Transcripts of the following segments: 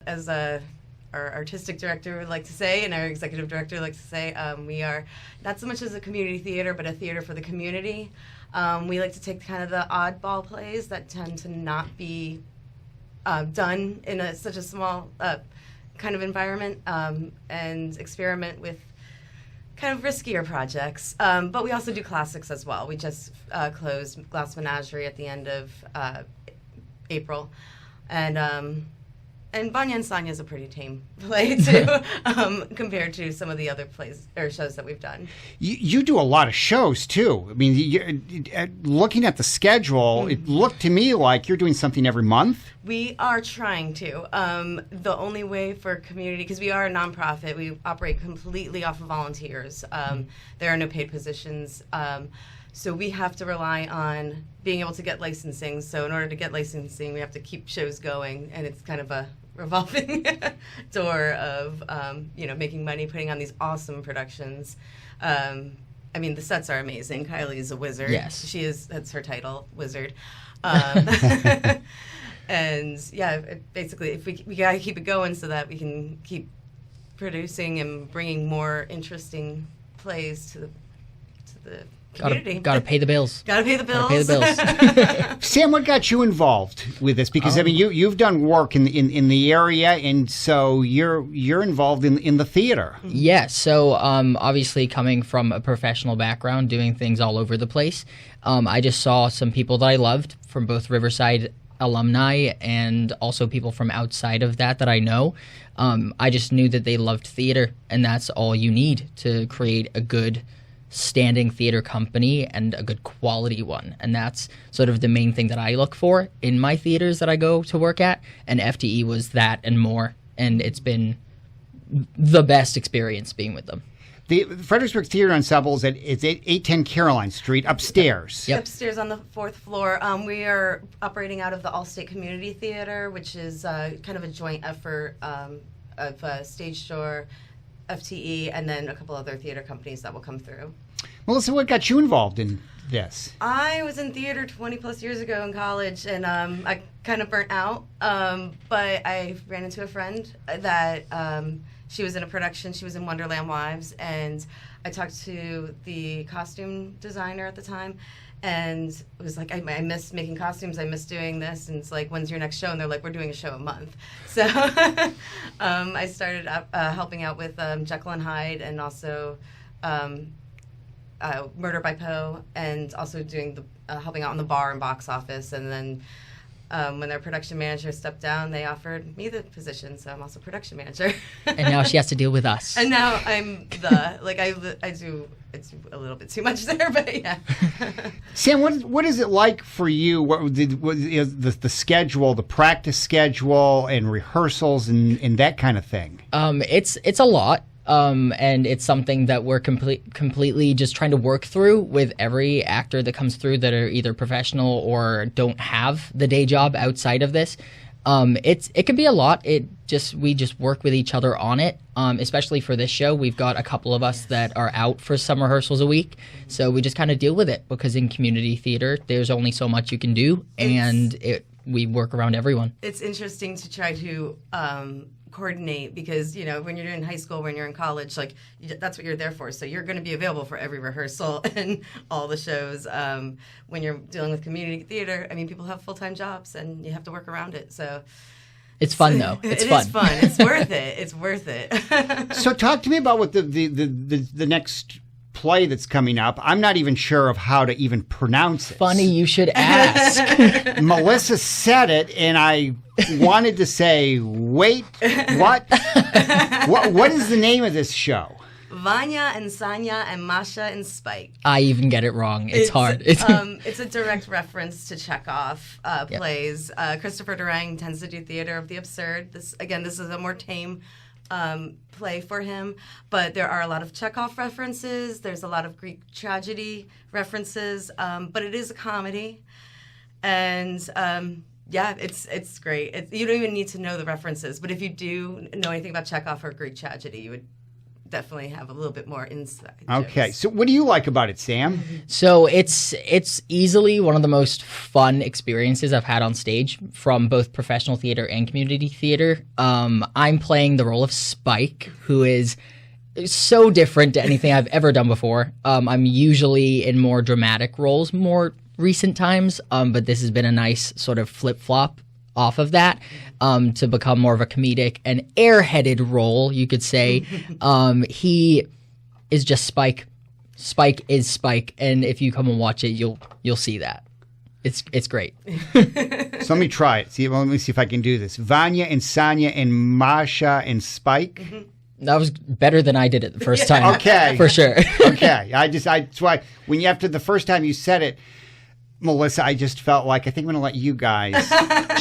as our artistic director would like to say, and our executive director would like to say, we are not so much as a community theater, but a theater for the community. We like to take kind of the oddball plays that tend to not be done in such a small kind of environment, and experiment with kind of riskier projects. But we also do classics as well. We just closed Glass Menagerie at the end of April. And Vanya and Sonia is a pretty tame play, too, compared to some of the other plays or shows that we've done. You do a lot of shows, too. I mean, looking at the schedule, it looked to me like you're doing something every month. We are trying to. The only way for community, because we are a nonprofit, we operate completely off of volunteers. There are no paid positions. So we have to rely on being able to get licensing. So in order to get licensing, we have to keep shows going, and it's kind of a revolving door of making money, putting on these awesome productions. I mean, the sets are amazing. Kylie is a wizard. Yes, she is. That's her title, wizard. And yeah, basically, if we gotta keep it going so that we can keep producing and bringing more interesting plays to the community. Gotta pay the bills. Gotta pay the bills. Gotta pay the bills. Sam, what got you involved with this? Because I mean, you've done work in the area, and so you're involved in the theater. Yeah. So obviously, coming from a professional background, doing things all over the place, I just saw some people that I loved from both Riverside alumni and also people from outside of that I know. I just knew that they loved theater, and that's all you need to create a good standing theater company and a good quality one. And that's sort of the main thing that I look for in my theaters that I go to work at. And FTE was that and more. And it's been the best experience being with them. The Fredericksburg Theatre Ensemble is at 810 Caroline Street, upstairs. Yep. Upstairs on the 4th floor. We are operating out of the Allstate Community Theater, which is kind of a joint effort of Stage Door, FTE, and then a couple other theater companies that will come through. Melissa, what got you involved in this? I was in theater 20 plus years ago in college, and I kind of burnt out, but I ran into a friend that she was in a production. She was in Wonderland Wives, and I talked to the costume designer at the time, and it was like, I miss making costumes, I miss doing this, and it's like, when's your next show? And they're like, we're doing a show a month. So I started helping out with Jekyll and Hyde, and also Murder by Poe, and also doing helping out in the bar and box office. And then when their production manager stepped down, they offered me the position, so I'm also production manager. And now she has to deal with us. And now I'm I do it's a little bit too much there, but yeah. Sam, what is it like for you? What the schedule, the practice schedule, and rehearsals, and that kind of thing? It's a lot. And it's something that we're completely just trying to work through with every actor that comes through that are either professional or don't have the day job outside of this. It can be a lot. We just work with each other on it. Especially for this show, we've got a couple of us that are out for some rehearsals a week, so we just kind of deal with it because in community theater, there's only so much you can do, and we work around everyone. It's interesting to try to coordinate because, when you're in high school, when you're in college, like that's what you're there for. So you're going to be available for every rehearsal and all the shows. When you're dealing with community theater, I mean, people have full-time jobs and you have to work around it. So it's fun though. It is fun. It's worth it. It's worth it. So talk to me about what the next play that's coming up. I'm not even sure of how to even pronounce it. Funny you should ask. Melissa said it, and I wanted to say, wait, what? What is the name of this show? Vanya and Sonia and Masha and Spike. I even get it wrong. It's hard. It's a direct reference to Chekhov plays. Christopher Durang tends to do theater of the absurd. This is a more tame play for him, but there are a lot of Chekhov references. There's a lot of Greek tragedy references, but it is a comedy, and it's great. You don't even need to know the references, but if you do know anything about Chekhov or Greek tragedy, you would definitely have a little bit more insight. Okay, jokes. so what do you like about it, Sam? So it's easily one of the most fun experiences I've had on stage from both professional theater and community theater. I'm playing the role of Spike, who is so different to anything I've ever done before. I'm usually in more dramatic roles, more recent times, but this has been a nice sort of flip-flop off of that to become more of a comedic and airheaded role, you could say. He is just Spike. Spike is Spike, and if you come and watch it, you'll see that. It's great. So let me try it. Let me see if I can do this. Vanya and Sonia and Masha and Spike. That was better than I did it the first time. Okay. For sure. Okay. That's why when after the first time you said it, Melissa, I just felt like I think I'm going to let you guys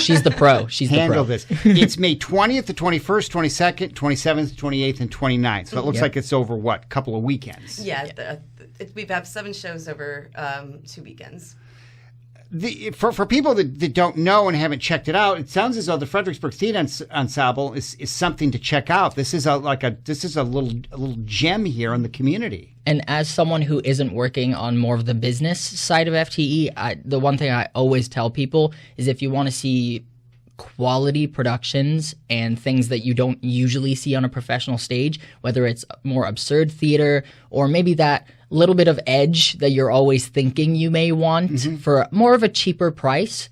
She's the pro. She's handle the pro. this. It's May 20th, the 21st, 22nd, 27th, 28th, and 29th. So it looks like it's over, what, a couple of weekends? Yeah, we have 7 shows over 2 weekends. For people that don't know and haven't checked it out, it sounds as though the Fredericksburg Theatre Ensemble is something to check out. This is a little gem here in the community. And as someone who isn't working on more of the business side of FTE, the one thing I always tell people is if you want to see quality productions and things that you don't usually see on a professional stage, whether it's more absurd theater or maybe that little bit of edge that you're always thinking you may want for more of a cheaper price,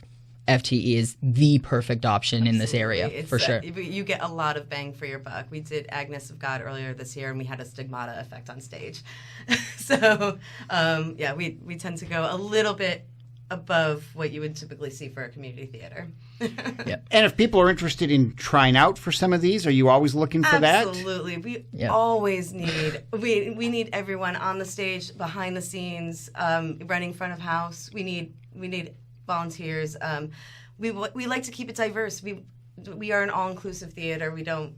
FTE is the perfect option in this area, for sure. You get a lot of bang for your buck. We did Agnes of God earlier this year, and we had a stigmata effect on stage. So, we tend to go a little bit above what you would typically see for a community theater. Yeah. And if people are interested in trying out for some of these, are you always looking for that? Absolutely. We always need we need everyone on the stage, behind the scenes, running front of house. We need volunteers. We like to keep it diverse. We are an all-inclusive theater. We don't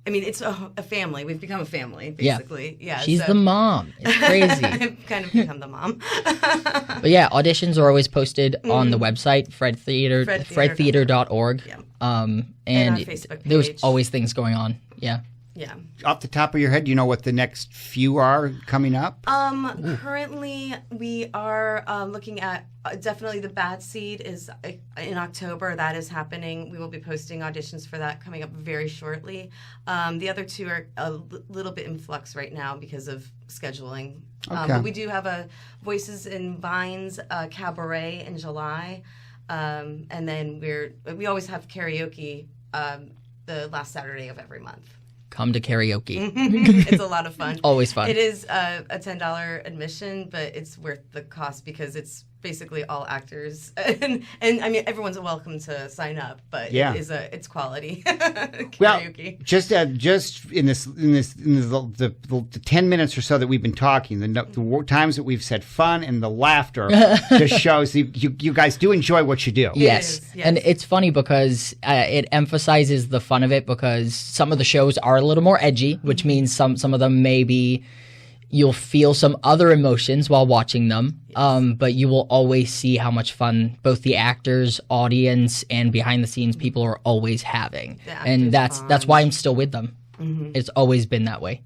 I mean, it's a family. We've become a family, basically. Yeah. She's the mom. It's crazy. I've kind of become the mom. But yeah, auditions are always posted on the website, fredtheater.org. Yeah. And our Facebook there's page. always things going on. Yeah. Yeah. Off the top of your head, do you know what the next few are coming up? Currently, we are looking at definitely the Bad Seed is in October. That is happening. We will be posting auditions for that coming up very shortly. The other 2 are a little bit in flux right now because of scheduling. But we do have a Voices in Vines cabaret in July, and then we always have karaoke the last Saturday of every month. Come to karaoke. It's a lot of fun. Always fun. It is a $10 admission, but it's worth the cost because it's basically all actors, and I mean everyone's welcome to sign up, but it's quality karaoke. Well, just in the 10 minutes or so that we've been talking, the times that we've said fun and the laughter just shows you guys do enjoy what you do. Yes. Yes. And it's funny because it emphasizes the fun of it because some of the shows are a little more edgy, which means some of them maybe you'll feel some other emotions while watching them, but you will always see how much fun both the actors, audience, and behind-the-scenes people are always having. And that's why I'm still with them. It's always been that way.